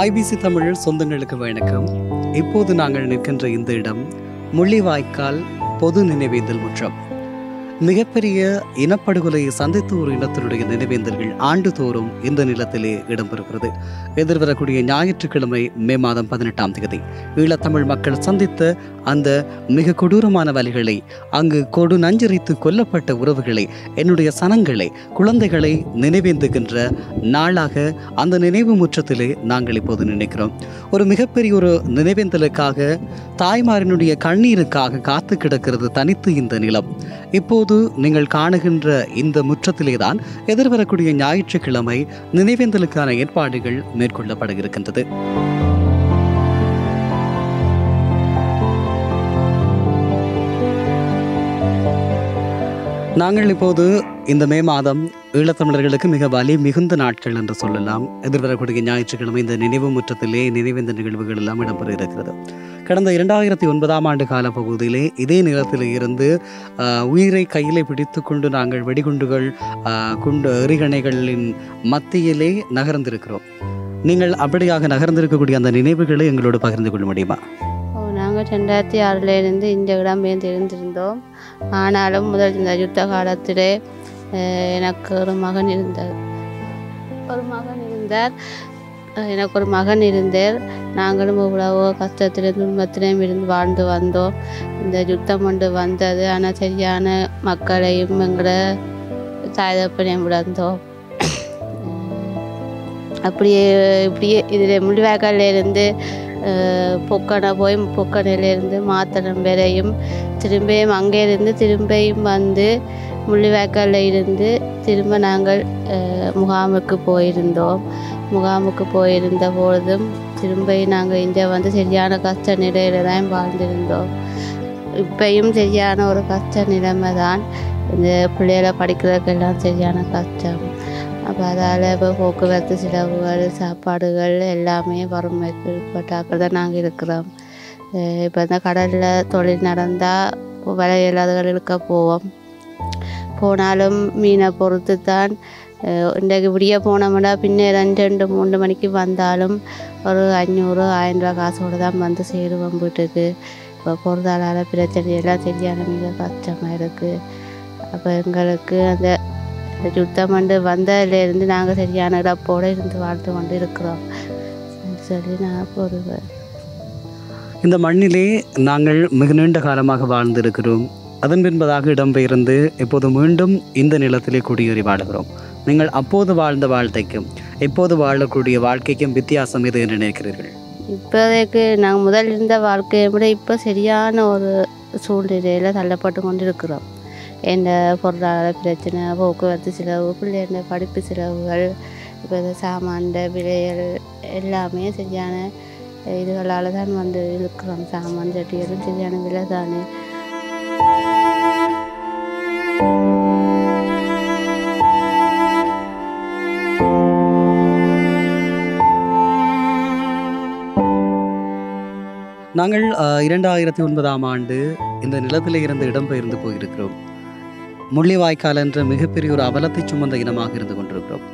IBC Tamil சொந்தங்களுக்கு வணக்கம். இப்போது நாங்கள் நிற்கின்ற இந்த இடம் முள்ளிவாய்க்கால் பொது நினைவேந்தல் முற்றம். மிகப்பெரிய இனப்படுகொலையை சந்தித்த ஒரு இனத்தினுடைய நினைவேந்தல்கள் ஆண்டுதோறும் இந்த நிலத்திலே இடம்பெறுகிறது. எதிர்வரக்கூடிய ஞாயிற்றுக்கிழமை மே மாதம் 18ஆம் தேதி ஈழத்தமிழ் மக்கள் சந்தித்த அந்த மிக கொடூரமான வலிகளை, அங்கு கொடு நஞ்சரித்து கொல்லப்பட்ட உறவுகளை, என்னுடைய சனங்களை, குழந்தைகளை நினைவேந்துகின்ற நாளாக அந்த நினைவு முற்றத்திலே நாங்கள் இப்போது நினைக்கிறோம். ஒரு மிகப்பெரிய ஒரு நினைவேந்தலுக்காக, தாய்மாரினுடைய கண்ணீருக்காக காத்து கிடக்கிறது தனித்து இந்த நிலம். இப்போது நீங்கள் காணுகின்ற இந்த முற்றத்திலே தான் எதிர்வரக்கூடிய ஞாயிற்றுக்கிழமை நினைவேந்தலுக்கான ஏற்பாடுகள் மேற்கொள்ளப்பட இருக்கின்றது. நாங்கள் இப்போது இந்த மே மாதம் ஈழத்தமிழர்களுக்கு மிக வலி மிகுந்த நாட்கள் என்று சொல்லலாம். எதிர்வரக்கூடிய ஞாயிற்றுக்கிழமை இந்த நினைவு முற்றத்திலே நினைவேந்த நிகழ்வுகள் எல்லாம் இடம்பெற இருக்கிறது. கடந்த 2009ஆம் ஆண்டு கால பகுதியிலே இதே நிலத்தில் இருந்து உயிரை கையிலே பிடித்து கொண்டு நாங்கள் வெடிகுண்டுகள், குண்டு எறிகணைகளின் மத்தியிலே நகர்ந்திருக்கிறோம். நீங்கள் அப்படியாக நகர்ந்திருக்கக்கூடிய அந்த நினைவுகளை எங்களோடு பகிர்ந்து கொள்ள முடியுமா? நாங்கள் 2006 இந்த இடம் இருந்திருந்தோம். ஆனாலும் முதல் இந்த யுத்த காலத்திலே எனக்கு ஒரு மகன் இருந்தார். எனக்கு ஒரு மகன் இருந்தார். நாங்களும் இவ்வளவோ கஷ்டத்திலும் துன்பத்திலையும் இருந்து வாழ்ந்து வந்தோம். இந்த யுத்தம் கொண்டு வந்தது. ஆனால் சரியான மக்களையும் எங்களை தாய்தப்பனையும் விளந்தோம். இப்படியே இதில் முள்ளிவாய்க்காலிலிருந்து பொக்கனையிலேருந்து மாத்தளம் வரையும் திரும்பியும் அங்கேருந்து திரும்பியும் வந்து முள்ளிவாய்க்காலில் இருந்து திரும்ப நாங்கள் முகாமுக்கு போயிருந்த பொழுதும் திரும்ப நாங்கள் இங்கே வந்து சரியான கஷ்ட நிலையில தான் வாழ்ந்திருந்தோம். இப்பையும் சரியான ஒரு கஷ்ட நிலைமை தான். இந்த பிள்ளைகளை படிக்கிறதுக்கெல்லாம் சரியான கஷ்டம். அப்போ அதால் இப்போ போக்குவரத்து செலவுகள், சாப்பாடுகள் எல்லாமே வறுமைக்கு உட்பட்டாக்கள் தான் நாங்கள் இருக்கிறோம். இப்போ இந்த கடலில் தொழில் நடந்தால் விலை இல்லாதவர்களுக்கு போனாலும் மீனை பொறுத்து தான். இன்றைக்கு விடிய போனோம்னா பின்ன 2-3 மணிக்கு வந்தாலும் ஒரு 500-1000 ரூபா காசோடு தான் வந்து சேருவோம் வீட்டுக்கு. இப்போ பொருளாதார பிரச்சனையெல்லாம் சரியான மிக கஷ்டமாக இருக்குது. அப்போ எங்களுக்கு அந்த யுத்தம் வந்ததுலேருந்து நாங்கள் சரியான இடப்போடு இருந்து வாழ்ந்து கொண்டு இருக்கிறோம் சொல்லி நான் போடுவேன். இந்த மண்ணிலே நாங்கள் மிக நீண்ட காலமாக வாழ்ந்திருக்கிறோம். அதன் பின்பதாக இடம்பெயர்ந்து இப்போது மீண்டும் இந்த நிலத்திலே குடியேறி வாழுகிறோம். நீங்கள் அப்போது வாழ்ந்த வாழ்க்கைக்கும் இப்போது வாழக்கூடிய வாழ்க்கைக்கும் வித்தியாசம் எது என்று நினைக்கிறீர்கள்? இப்போதைக்கு நாங்கள் முதல் இருந்த வாழ்க்கையை விட இப்போ சரியான ஒரு சூழ்நிலையில் தள்ளப்பட்டு கொண்டு இருக்கிறோம். எந்த பொருளாதார பிரச்சனை, போக்குவரத்து செலவு, பிள்ளைங்க படிப்பு செலவுகள், இப்போ இந்த சாமான் விலைகள் எல்லாமே சரியான இதுகளால் தான் வந்து இருக்கிறோம். சாமான் சட்டிகளும் சரியான விலை தானே. நாங்கள் 2009ஆம் ஆண்டு இந்த நிலத்திலே இருந்து இடம்பெயர்ந்து போயிருக்கிறோம். முள்ளிவாய்க்கால் என்ற மிகப்பெரிய ஒரு அவலத்தை சுமந்த இனமாக இருந்து கொண்டிருக்கிறோம்.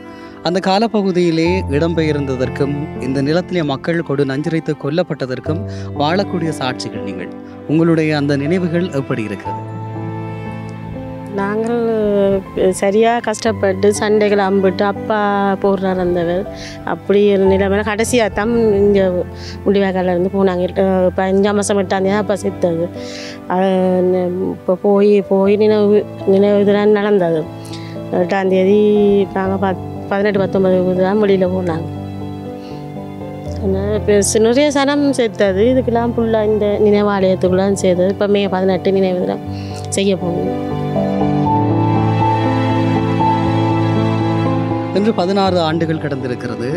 அந்த காலப்பகுதியிலே இடம்பெயர்ந்ததற்கும் இந்த நிலத்திலே மக்கள் கொடு நஞ்சரித்து கொல்லப்பட்டதற்கும் வாழக்கூடிய சாட்சிகள் நீங்கள். உங்களுடைய அந்த நினைவுகள் எப்படி இருக்கிறது? நாங்கள் சரியாக கஷ்டப்பட்டு சண்டைகளை அம்பிட்டு அப்பா போடுறார் இருந்தவர். அப்படி ஒரு நிலைமையில கடைசியாக தான் இங்கே முள்ளிவாய்க்காலிருந்து போனாங்க. இப்போ 5ஆம் மாதம் 8ஆம் தேதி அப்பா செத்தது. இப்போ போய் நினைவு இதெல்லாம் நடந்தது. 8ஆம் தேதி நாங்கள் 18-19 தான் வெளியில் போனாங்க. நிறைய சனம் சேர்த்தது. இதுக்கெல்லாம் ஃபுல்லாக இந்த நினைவாலயத்துக்குள்ளாம் சேர்த்தது. இப்போ மே 18 நினைவு தினம் செய்ய போகுது. இன்று 16 ஆண்டுகள் கடந்திருக்கிறது.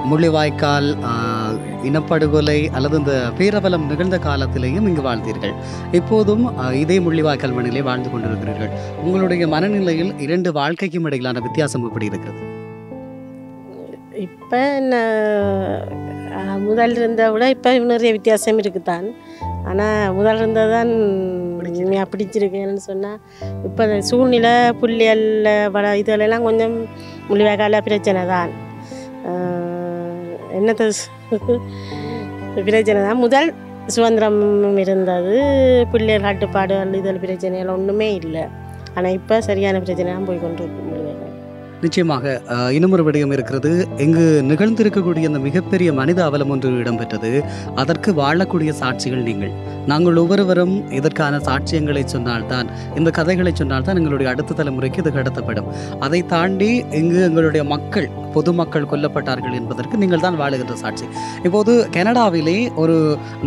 முள்ளிவாய்க்கால் இனப்படுகொலை அல்லது இந்த பேரவலம் நிகழ்ந்த காலத்திலேயும் இங்கு வாழ்ந்தீர்கள். இப்போதும் இதே முள்ளிவாய்க்கால் மண்ணிலே வாழ்ந்து கொண்டிருக்கிறீர்கள். உங்களுடைய மனநிலையில் 2 வாழ்க்கைக்கும் இடையிலான வித்தியாசம் எப்படி இருக்கிறது? இப்போ முதல் இருந்ததை விட இப்போ நிறைய வித்தியாசம் இருக்குதான். ஆனால் முதல் இருந்ததான் பிடிச்சிருக்கேன்னு சொன்னால் இப்போ சூழ்நிலை புள்ளியல் இதெல்லாம் கொஞ்சம் முள்ளிவாய்க்கால பிரச்சனை தான். என்னத்த பிரச்சனை தான். முதல் சுதந்திரம் இருந்தது, பிள்ளைகள் கட்டுப்பாடுகள் இதில் பிரச்சனைகள் ஒன்றுமே இல்லை. ஆனால் இப்போ சரியான பிரச்சனை தான் போய் கொண்டு இருக்கு. நிச்சயமாக இன்னும் ஒரு விடயம் இருக்கிறது. இங்கு நிகழ்ந்திருக்கக்கூடிய அந்த மிகப்பெரிய மனித அவலம் ஒன்று இடம்பெற்றது. அதற்கு வாழக்கூடிய சாட்சிகள் நாங்கள் ஒவ்வொருவரும் இதற்கான சாட்சியங்களை சொன்னால்தான், இந்த கதைகளை சொன்னால்தான் எங்களுடைய அடுத்த தலைமுறைக்கு இது கடத்தப்படும். அதை தாண்டி இங்கு எங்களுடைய மக்கள், பொதுமக்கள் கொல்லப்பட்டார்கள் என்பதற்கு நீங்கள் தான் வாழுகின்ற சாட்சி. இப்போது கனடாவிலே ஒரு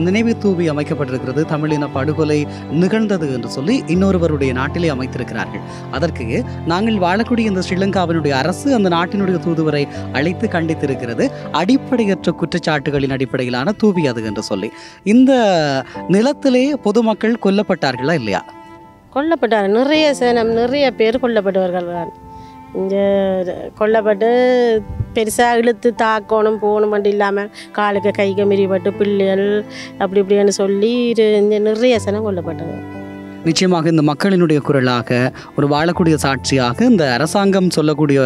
நினைவு தூவி அமைக்கப்பட்டிருக்கிறது. தமிழின படுகொலை நிகழ்ந்தது என்று சொல்லி இன்னொருவருடைய நாட்டிலே அமைத்திருக்கிறார்கள். அதற்கு நாங்கள் வாழக்கூடிய இந்த ஸ்ரீலங்காவினுடைய அரசு அந்த நாட்டினுடைய தூதுவரை அழைத்து கண்டித்திருக்கிறது. அடிப்படையற்ற குற்றச்சாட்டுகளின் அடிப்படையிலான தூவி அது என்று சொல்லி. இந்த நிலத்திலே பொதுமக்கள் கொல்லப்பட்டார்களா இல்லையா? கொல்லப்பட்டார். நிறைய பேர் கொல்லப்பட்டவர்கள் தான். இங்கே கொல்லப்பட்டு பெருசாக இழுத்து தாக்கணும் போகணும் மட்டும் இல்லாமல் காலுக்கு கைக்கு மிரிப்பட்டு பிள்ளைகள் அப்படி இப்படின்னு சொல்லி இங்கே நிறைய சனம் கொல்லப்பட்டது. நிச்சயமாக இந்த மக்களினுடைய குரலாக, ஒரு வாழக்கூடிய சாட்சியாக இந்த அரசாங்கம் சொல்லக்கூடிய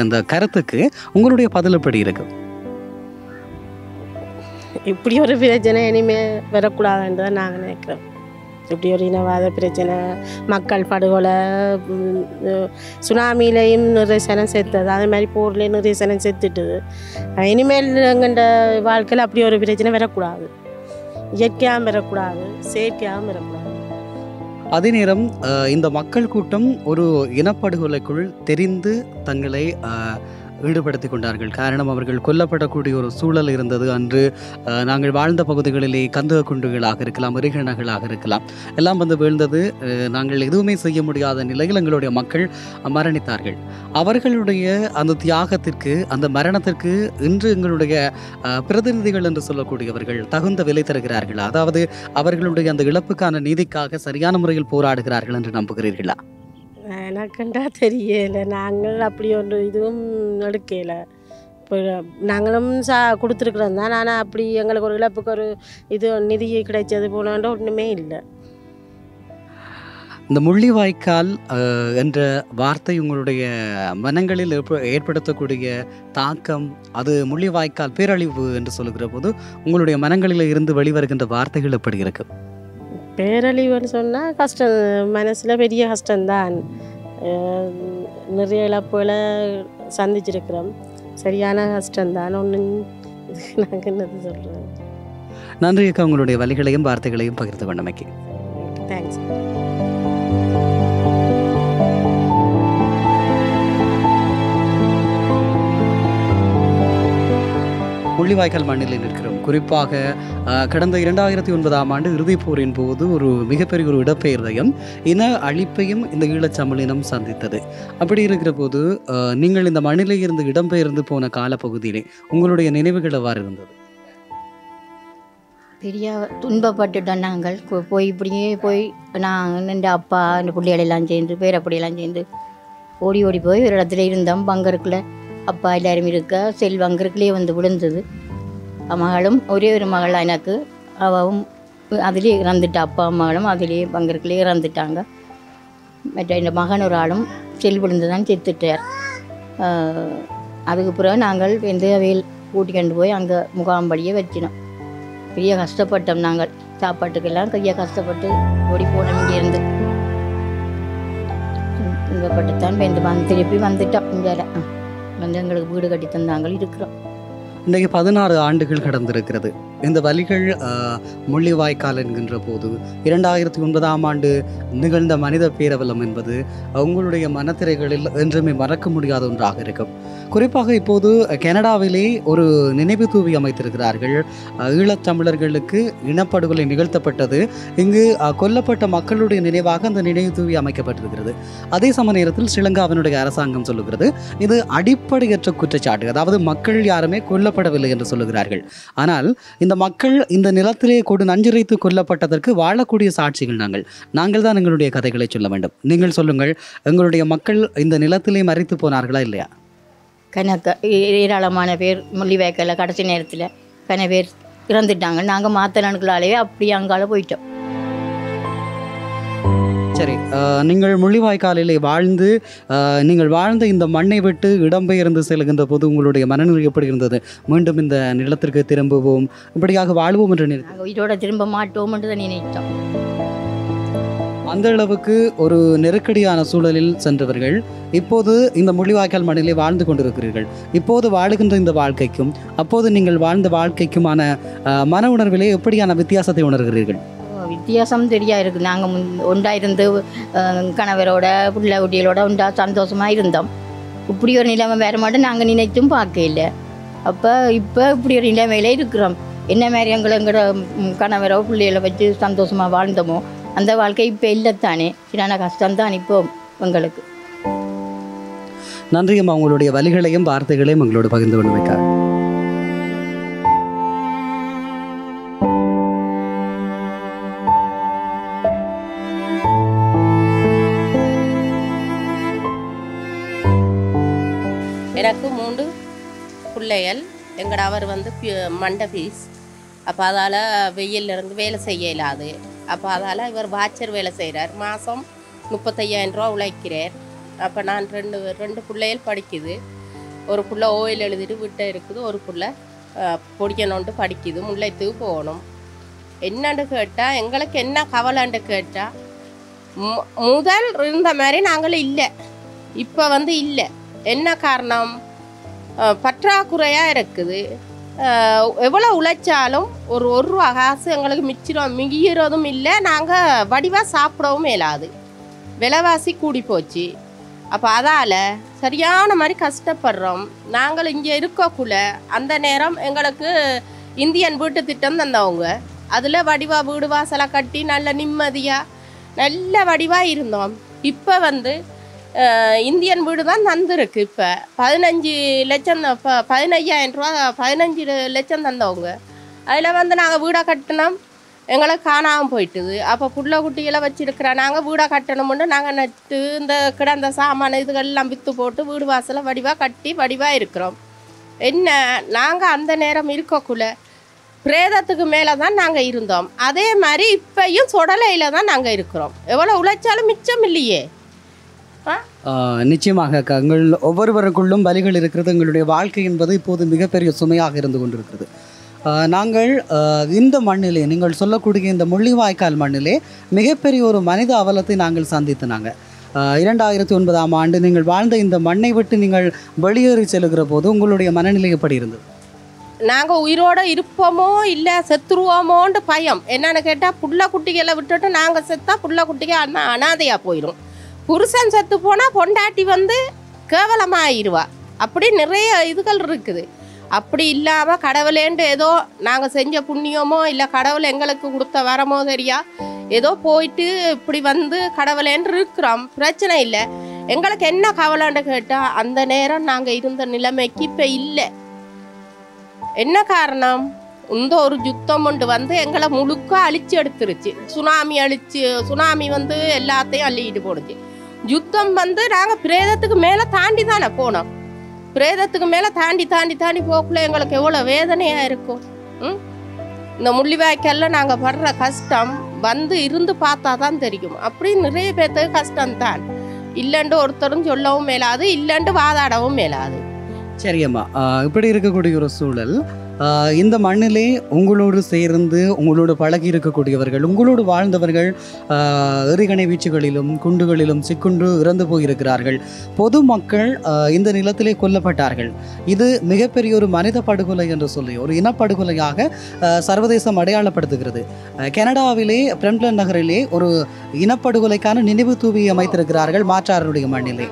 அந்த கருத்துக்கு உங்களுடைய பதில் எப்படி இருக்கு? இப்படி ஒரு பிரச்சனை இனிமேல் வரக்கூடாதுன்னு தான் நாங்கள் நினைக்கிறோம். இப்படி ஒரு இனவாத பிரச்சனை, மக்கள் படுகொலை, சுனாமியிலையும் நிறைய சனம் செத்துது, அதே மாதிரி போர்லேயும் நிறைய சனம் செத்துட்டுது. இனிமேல் எங்கள்ட வாழ்க்கையில் அப்படி ஒரு பிரச்சனை வரக்கூடாது. இயற்கையாகவும் வரக்கூடாது, செயற்கையாகவும் வரக்கூடாது. அதே நேரம் இந்த மக்கள் கூட்டம் ஒரு இனப்படுகொலைக்குள் தெரிந்து தங்களை ஈடுபடுத்தி கொண்டார்கள். காரணம், அவர்கள் கொல்லப்படக்கூடிய ஒரு சூழல் இருந்தது. அன்று நாங்கள் வாழ்ந்த பகுதிகளிலே கந்தக குண்டுகளாக இருக்கலாம், எரிகணைகளாக இருக்கலாம், எல்லாம் வந்து வீழ்ந்தது. நாங்கள் எதுவுமே செய்ய முடியாத நிலையில் எங்களுடைய மக்கள் மரணித்தார்கள். அவர்களுடைய அந்த தியாகத்திற்கு, அந்த மரணத்திற்கு இன்று எங்களுடைய பிரதிநிதிகள் என்று சொல்லக்கூடியவர்கள் தகுந்த விலை தருகிறார்களா? அதாவது அவர்களுடைய அந்த இழப்புக்கான நீதிக்காக சரியான முறையில் போராடுகிறார்கள் என்று நம்புகிறீர்களா? எனக்குண்டா தெரியலை. நாங்கள் அப்படி ஒன்று இதுவும் எடுக்கலை. இப்போ நாங்களும் கொடுத்துருக்குறோம் தான். ஆனால் அப்படி எங்களுக்கு ஒரு இழப்புக்கு ஒரு இது நிதி கிடைச்சது போனான்ற ஒன்றுமே இல்லை. இந்த முள்ளிவாய்க்கால் என்ற வார்த்தை உங்களுடைய மனங்களில் ஏற்படுத்தக்கூடிய தாக்கம், அது முள்ளிவாய்க்கால் பேரழிவு என்று சொல்லுகிற போது உங்களுடைய மனங்களில் இருந்து வெளிவருகின்ற வார்த்தைகள் எப்படி இருக்கு? பேரழிவுன்னு சொன்னால் கஷ்டம், மனசில் பெரிய கஷ்டம்தான். நிறைய இழப்புகளை சந்திச்சிருக்கிறோம். சரியான கஷ்டம்தான். ஒன்றும் நாங்கள் என்னது சொல்கிறோம். நன்றி அக்கா, உங்களுடைய வழிகளையும் வார்த்தைகளையும் பகிர்ந்து கொண்டமைக்கு. தேங்க்ஸ். முள்ளிவாய்க்கால் மண்ணில் நிற்கிறோம். குறிப்பாக கடந்த 2009ஆம் ஆண்டு இறுதிப் போரின் போது ஒரு மிகப்பெரிய ஒரு இடப்பெயர்வையும் இன அழிப்பையும் இந்த ஈழச்சமலினம் சந்தித்தது. அப்படி இருக்கிற போது நீங்கள் இந்த மண்ணிலே இருந்து இடம்பெயர்ந்து போன காலப்பகுதியிலே உங்களுடைய நினைவுகள் எவ்வாறு இருந்தது? பெரிய துன்பப்பட்டுட்டோம். நாங்கள் இப்படியே போய் நான் என் அப்பா இந்த பிள்ளைகளெல்லாம் சேர்ந்து பேரப்படியெல்லாம் சேர்ந்து ஓடி ஓடி போய் ஒரு இடத்துல இருந்தோம். பங்கருக்குள்ள அப்பா எல்லாரும் இருக்க பங்கருக்குள்ளே வந்து விழுந்தது. மகளும் ஒரே ஒரு மகள் எனக்கு, அவவும் அதிலே இறந்துட்டா. அப்பா மகளும் அதிலே பங்கருக்குள்ளே இறந்துட்டாங்க. மற்ற இந்த மகன் ஒரு ஆளும் விழுந்து தான் செத்துட்டார். அதுக்கு பிறகு நாங்கள் வந்து அவையில் கூட்டிக்கொண்டு போய் அங்கே முகாம்படியே வச்சினோம். பெரிய கஷ்டப்பட்டோம். நாங்கள் சாப்பாட்டுக்கெல்லாம் கையை கஷ்டப்பட்டு ஓடி போனோம். இங்கேருந்து துன்பப்பட்டுத்தான் திருப்பி வந்துட்டோம். இங்கே வந்து எங்களுக்கு வீடு கட்டி தந்தாங்கள் இருக்கிறோம். இன்றைக்கு 16 ஆண்டுகள் கடந்திருக்கிறது. இந்த வலிகள் முள்ளிவாய்க்கால் என்கின்ற போது 2009ஆம் ஆண்டு நிகழ்ந்த மனித பேரவலம் என்பது உங்களுடைய மனத்திரைகளில் என்றுமே மறக்க முடியாத ஒன்றாக இருக்கும். குறிப்பாக இப்போது கனடாவிலே ஒரு நினைவு தூவி அமைத்திருக்கிறார்கள். ஈழத்தமிழர்களுக்கு இனப்படுகொலை நிகழ்த்தப்பட்டது. இங்கு கொல்லப்பட்ட மக்களுடைய நினைவாக அந்த நினைவு தூவி அமைக்கப்பட்டிருக்கிறது. அதே சம நேரத்தில் ஸ்ரீலங்காவினுடைய அரசாங்கம் சொல்லுகிறது இது அடிப்படையற்ற குற்றச்சாட்டு, அதாவது மக்கள் யாருமே கொல்லப்படவில்லை என்று சொல்லுகிறார்கள். ஆனால் இந்த மக்கள் இந்த நிலத்திலே கொடு நஞ்சுரைத்து கொல்லப்பட்டதற்கு வாழக்கூடிய சாட்சிகள் நாங்கள் தான் எங்களுடைய கதைகளை சொல்ல வேண்டும். நீங்கள் சொல்லுங்கள், எங்களுடைய மக்கள் இந்த நிலத்திலே மறித்து போனார்களா இல்லையா? கணக்கு ஏராளமான பேர் முள்ளிவாய்க்காலில் கடைசி நேரத்தில் கன பேர் இறந்துட்டாங்க. நாங்கள் மாத்தலனுக்குள்ளாலேயே அப்படி அங்கால போயிட்டோம். சரி, நீங்கள் முள்ளிவாய்க்காலிலே வாழ்ந்து நீங்கள் வாழ்ந்த இந்த மண்ணை விட்டு இடம்பெயர்ந்து செல்கின்ற போது உங்களுடைய மனநிலை எப்படி இருந்தது? மீண்டும் இந்த நிலத்திற்கு திரும்புவோம், இப்படியாக வாழ்வோம் என்று நாங்கள் உயிரோட திரும்ப மாட்டோம் என்று தான் நினைத்தோம். அந்த அளவுக்கு ஒரு நெருக்கடியான சூழலில் சென்றவர்கள் இப்போது இந்த முள்ளிவாய்க்கால் மண்ணிலே வாழ்ந்து கொண்டிருக்கிறீர்கள். இப்போது வாழுகின்ற இந்த வாழ்க்கைக்கும் அப்போது நீங்கள் வாழ்ந்த வாழ்க்கைக்குமான மன உணர்விலே எப்படியான வித்தியாசத்தை உணர்கிறீர்கள்? வித்தியாசம் தெரியா இருக்குது. நாங்கள் ஒன்றாயிருந்து கணவரோட பிள்ளை குட்டிகளோட ஒன்றா சந்தோஷமாக இருந்தோம். இப்படி ஒரு நிலைமை வேற மட்டும் நாங்கள் நினைத்தும் பார்க்கல. அப்போ இப்போ இப்படி ஒரு நிலைமையில இருக்கிறோம். என்ன மாதிரி எங்களோட கணவரோ பிள்ளைகளை வச்சு சந்தோஷமாக வாழ்ந்தோமோ அந்த வாழ்க்கை இப்போ இல்லைத்தானே. சரியான கஷ்டம்தான் இப்போ எங்களுக்கு. நன்றி அம்மா, உங்களுடைய வலிகளையும் வார்த்தைகளையும் எங்களோடு பகிர்ந்து கொண்டமைக்காக. எனக்கு 3 பிள்ளைகள். எங்கட அவர் வந்து மண்டை பீஸ். அப்போ அதால் வெயிலிருந்து வேலை செய்ய இல்லாது. அப்போ அதால் இவர் வாட்சர் வேலை செய்கிறார். மாதம் 35,000 ரூபா உழைக்கிறார். அப்போ நான் ரெண்டு பிள்ளைகள் படிக்குது. ஒரு பிள்ளை ஓயில் எழுதிட்டு விட்ட இருக்குது, ஒரு பிள்ளை பொடிக்கணுன்ட்டு படிக்குது. முல்லைத்தூக்கு போகணும். என்னன்னு கேட்டால் எங்களுக்கு என்ன கவலைன்னு கேட்டால் முதல் இருந்த மாதிரி நாங்கள் இல்லை, இப்போ வந்து இல்லை. என்ன காரணம்? பற்றாக்குறையாக இருக்குது. எவ்வளோ உழைச்சாலும் ஒரு ரூபா காசு எங்களுக்கு மிகிறதும் இல்லை. நாங்கள் வடிவாக சாப்பிடவும் இயலாது. விலைவாசி கூடி போச்சு. அப்போ அதால் சரியான மாதிரி கஷ்டப்படுறோம். நாங்கள் இங்கே இருக்கக்குள்ள அந்த நேரம் எங்களுக்கு இந்தியன் வீட்டு திட்டம் தந்தவங்க. அதில் வடிவாக வீடு வாசலை கட்டி நல்ல நிம்மதியாக நல்ல வடிவாக இருந்தோம். இப்போ வந்து இந்தியன் வீடு தான் தந்துருக்கு. இப்போ 15 லட்சம் 15,000 ரூபா 15 லட்சம் தந்தவங்க. அதில் வந்து நாங்கள் வீடை கட்டினோம், எங்களுக்கு காணாமல் போயிட்டுது. அப்போ புள்ள குட்டிகளை வச்சுருக்கிறோம். நாங்கள் வீடை கட்டணும்னு நாங்கள் நட்டு இந்த கிடந்த சாமான இதுகள்லாம் விற்று போட்டு வீடு வாசலை வடிவாக கட்டி வடிவாக இருக்கிறோம். என்ன நாங்கள் அந்த நேரம் இருக்கக்குள்ள பிரேதத்துக்கு மேலே தான் நாங்கள் இருந்தோம். அதே மாதிரி இப்பையும் சொடலையில் தான் நாங்கள் இருக்கிறோம். எவ்வளோ உழைச்சாலும் மிச்சம் இல்லையே. நிச்சயமாக எங்கள் ஒவ்வொருவருக்குள்ளும் வலிகள் இருக்கிறது. எங்களுடைய வாழ்க்கை என்பது இப்போது மிகப்பெரிய சுமையாக இருந்து கொண்டிருக்கிறது. நாங்கள் இந்த மண்ணிலே, நீங்கள் சொல்லக்கூடிய இந்த முள்ளிவாய்க்கால் மண்ணிலே மிகப்பெரிய ஒரு மனித அவலத்தை நாங்கள் சந்தித்தனாங்க. 2009ஆம் ஆண்டு நீங்கள் வாழ்ந்த இந்த மண்ணை விட்டு நீங்கள் வெளியேறி செல்கிற போது உங்களுடைய மனநிலை எப்படி இருந்தது? நாங்கள் உயிரோடு இருப்போமோ இல்லை செத்துருவோமோன்ட்டு பயம். என்னென்னு கேட்டால் புள்ள குட்டிகளை விட்டுட்டு நாங்கள் செத்தா புள்ள குட்டிகள் அனாதையாக போயிடும். புருஷன் செத்து போனால் பொண்டாட்டி வந்து கேவலமாகிடுவா. அப்படி நிறைய இதுகள் இருக்குது. அப்படி இல்லாமல் கடவுளேண்டு ஏதோ நாங்கள் செஞ்ச புண்ணியமோ இல்லை கடவுள் எங்களுக்கு கொடுத்த வரமோ சரியா ஏதோ போயிட்டு இப்படி வந்து கடவுளேன்று இருக்கிறோம். பிரச்சனை இல்லை. எங்களுக்கு என்ன கவலைன்னு கேட்டால் அந்த நேரம் நாங்கள் இருந்த நிலைமைக்கு இப்போ இல்லை. என்ன காரணம்? இந்த ஒரு யுத்தம் ஒன்று வந்து எங்களை முழுக்க அழிச்சு எடுத்துருச்சு. சுனாமி வந்து எல்லாத்தையும் அள்ளிக்கிட்டு போடுச்சு. யுத்தம் வந்து நாங்கள் பிரேதத்துக்கு மேலே தாண்டி தானே போனோம். பிரேதத்துக்கு மேலே தாண்டி போக்குள்ள எங்களுக்கு எவ்வளோ வேதனையாக இருக்கும். இந்த முள்ளிவாய்க்காலில் நாங்கள் படுற கஷ்டம் வந்து இருந்து பார்த்தா தான் தெரியும். அப்படி நிறைய பேர்த்துக்கு கஷ்டம்தான். இல்லைண்டு ஒருத்தரும் சொல்லவும் மேலாது, இல்லைண்டு வாதாடவும் மேலாது. சரியம்மா, இப்படி இருக்கக்கூடிய ஒரு சூழல், இந்த மண்ணிலே உங்களோடு சேர்ந்து உங்களோடு பழகி இருக்கக்கூடியவர்கள், உங்களோடு வாழ்ந்தவர்கள் எறிகணை வீச்சுகளிலும் குண்டுகளிலும் சிக்குண்டு இறந்து போயிருக்கிறார்கள். பொதுமக்கள் இந்த நிலத்திலே கொல்லப்பட்டார்கள். இது மிகப்பெரிய ஒரு மனித படுகொலை என்று சொல்லி ஒரு இனப்படுகொலையாக சர்வதேசம் அடையாளப்படுத்துகிறது. கனடாவிலே பிரம்ப்டன் நகரிலே ஒரு இனப்படுகொலைக்கான நினைவு தூவி அமைத்திருக்கிறார்கள் மாற்றாருடைய மண்ணிலே.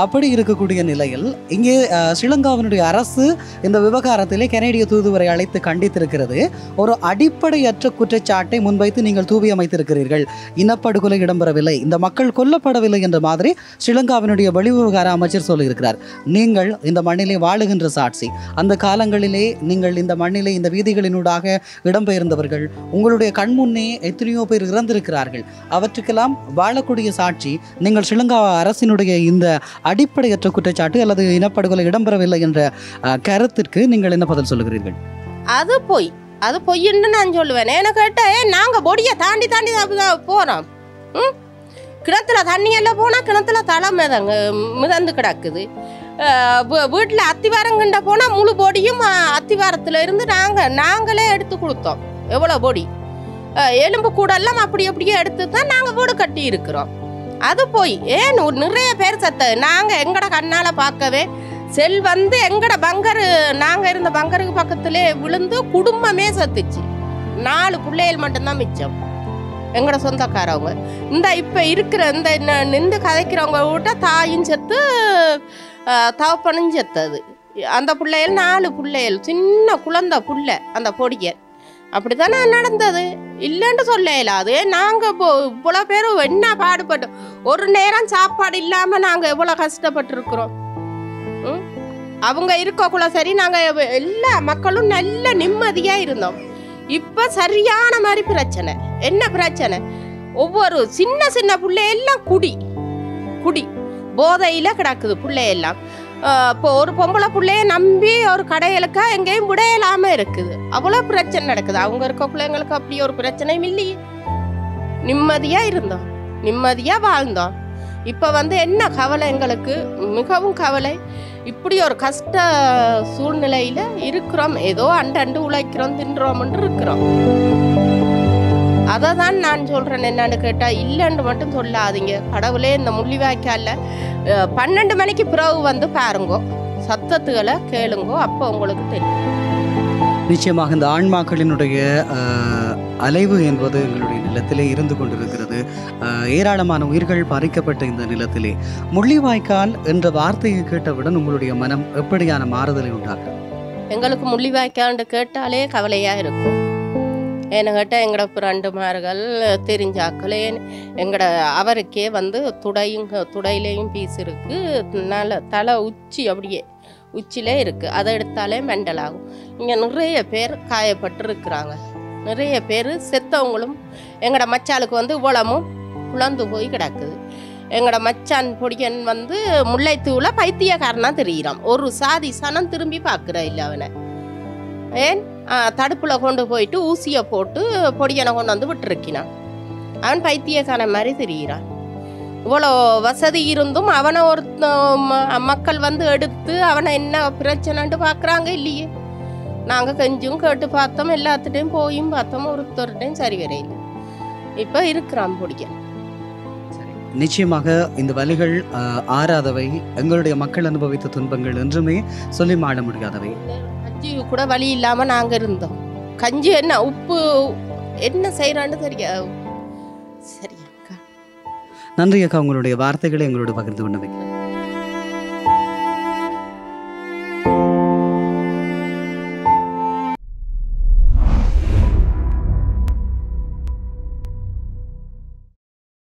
அப்படி இருக்கக்கூடிய நிலையில் இங்கே ஸ்ரீலங்காவினுடைய அரசு இந்த விவகாரத்திலே கனேடிய தூதுவரை அழைத்து கண்டித்திருக்கிறது. ஒரு அடிப்படையற்ற குற்றச்சாட்டை முன்வைத்து நீங்கள் தூவி அமைத்திருக்கிறீர்கள். இனப்படுகொலை இடம்பெறவில்லை, இந்த மக்கள் கொல்லப்படவில்லை என்ற மாதிரி ஸ்ரீலங்காவினுடைய வெளிவிவகார அமைச்சர் சொல்லியிருக்கிறார். நீங்கள் இந்த மண்ணிலே வாழுகின்ற சாட்சி. அந்த காலங்களிலே நீங்கள் இந்த மண்ணிலே இந்த வீதிகளினூடாக இடம்பெயர்ந்தவர்கள், உங்களுடைய கண்முன்னே எத்தனையோ பேர் இறந்திருக்கிறார்கள். அவற்றுக்கெல்லாம் வாழக்கூடிய சாட்சி. நீங்கள் ஸ்ரீலங்கா அரசினுடைய இந்த அடிப்படையற்ற குற்றச்சாட்டு அல்லது இனப்படுகொலை இடம்பெறவில்லை என்ற கருத்திற்கு நீங்கள் என்ன பதில் சொல்லுகிறீர்கள்? அது பொய்ன்னு நான் சொல்லுவேன். என்ன கேட்டால் நாங்கள் பொடியை தாண்டி போகிறோம். கிணத்துல தண்ணியெல்லாம் போனால் கிணத்துல தலை மிதந்து கிடக்குது. வீட்டில் அத்திவாரங்கண்ட போனால் முழு பொடியும் அத்திவாரத்தில் இருந்து நாங்களே எடுத்து கொடுத்தோம். எவ்வளோ பொடி எலும்பு கூடெல்லாம் அப்படியே எடுத்து தான் நாங்கள் வீடு கட்டி இருக்கிறோம். அது போய் ஏன் நிறைய பேர் நாங்கள் எங்கட கண்ணால் பார்க்கவே செல் வந்து எங்கட பங்கரு நாங்கள் இருந்த பங்கருக்கு பக்கத்திலே விழுந்து குடும்பமே செத்துச்சு. 4 பிள்ளைகள் மட்டும்தான் மிச்சம் எங்கட சொந்தக்காரவங்க. இந்த இப்போ இருக்கிற இந்த நின்று கதைக்கிறவங்க விட்ட தாயும் செத்து தவப்பனும் செத்தது. அந்த பிள்ளைகள் 4 பிள்ளைகள் சின்ன குழந்தை புள்ள அந்த பொடியல் அப்படித்தானே நடந்தது. இல்லைன்னு சொல்ல இயலாது. நாங்கள் இவ்வளோ பேரும் என்ன பாடுபட்டோம். ஒரு நேரம் சாப்பாடு இல்லாமல் நாங்கள் எவ்வளோ கஷ்டப்பட்டுருக்குறோம். அவங்க இருக்கக்குள்ள சரி நாங்கள் எல்லா மக்களும் நல்ல நிம்மதியாக இருந்தோம். இப்போ சரியான மாதிரி பிரச்சனை. என்ன பிரச்சனை? ஒவ்வொரு சின்ன பிள்ளையெல்லாம் குடி போதையில் கிடக்குது பிள்ளையெல்லாம். இப்போ ஒரு பொம்பளை பிள்ளைய நம்பி ஒரு கடைகளுக்கா எங்கேயும் விடையலாமல் இருக்குது. அவ்வளோ பிரச்சனை நடக்குது. அவங்க இருக்க பிள்ளைங்களுக்கு அப்படி ஒரு பிரச்சனையும் இல்லையே. நிம்மதியாக இருந்தோம், நிம்மதியாக வாழ்ந்தோம். இப்போ வந்து என்ன கவலை எங்களுக்கு, மிகவும் கவலை. இப்படி ஒரு கஷ்ட சூழ்நிலையில் இருக்கிறோம். ஏதோ அண்டு உழைக்கிறோம், தின்றோம்னு இருக்கிறோம். அதை தான் நான் சொல்கிறேன். என்னன்னு கேட்டால் இல்லைன்னு மட்டும் சொல்லாதீங்க. கடவுளே இந்த முள்ளிவாய்க்காலில் 12 மணிக்கு பிறகு வந்து பாருங்கோ, சத்தத்துகளை கேளுங்கோ, அப்போ உங்களுக்கு தெரியும். நிச்சயமாக இந்த ஆன்மாக்களினுடைய அலைவு என்பது எங்களுடைய நிலத்திலே இருந்து கொண்டிருக்கிறது. ஏராளமான உயிர்கள் பறிக்கப்பட்ட இந்த நிலத்திலே முள்ளிவாய்க்கால் என்ற வார்த்தையை கேட்டவுடன் உங்களுடைய மனம் எப்படியான மாறுதலை உண்டாக்கும்? எங்களுக்கு முள்ளிவாய்க்கால்னு கேட்டாலே கவலையாக இருக்கும். ஏன்னு கேட்டால் எங்களோட ஃப்ரெண்டுமார்கள் தெரிஞ்சாக்களே எங்களோட அவருக்கே வந்து துடையிலையும் பீஸ் இருக்குது. நல்ல தலை உச்சி அப்படியே உச்சிலே இருக்குது. அதை எடுத்தாலே மெண்டல் ஆகும். இங்கே நிறைய பேர் காயப்பட்டுருக்குறாங்க. நிறைய பேர் செத்தவங்களும் எங்களோட மச்சாளுக்கு வந்து உளமும் குழந்து போய் கிடக்குது. எங்களோட மச்சான் பொடியன் வந்து முல்லைத்தூவில் பைத்தியக்காரனாக தெரிகிறான். ஒரு சாதி சனம் திரும்பி பார்க்குற இல்லை அவனை. ஏன் தடுப்பில் கொண்டு போயிட்டு ஊசியை போட்டு பொடியனை கொண்டு வந்து விட்டுருக்கினான். அவன் பைத்தியக்காரன் மாதிரி தெரிகிறான். இவ்வளோ வசதி இருந்தும் அவனை ஒரு மக்கள் வந்து எடுத்து அவனை என்ன பிரச்சனைன்ட்டு பார்க்குறாங்க இல்லையே. நாங்கள் கெஞ்சும் கேட்டு பார்த்தோம், எல்லாத்துட்டையும் போயும் பார்த்தோம், ஒருத்தர்கிட்டையும் சரி வரையில். இப்போ இருக்கிறான் பொடியன். நிச்சயமாக இந்த வலிகள் ஆறாதவை, எங்களுடைய மக்கள் அனுபவித்த துன்பங்கள் என்றுமே சொல்லி மாட முடியாதவை. கஞ்சி கூட வழி இல்லாமல் நாங்கள் இருந்தோம். கஞ்சி என்ன உப்பு என்ன செய்கிறான்னு தெரியாது. சரியாக்கா, நன்றி அக்கா, உங்களுடைய வார்த்தைகளை எங்களோட பகிர்ந்து கொண்டவை.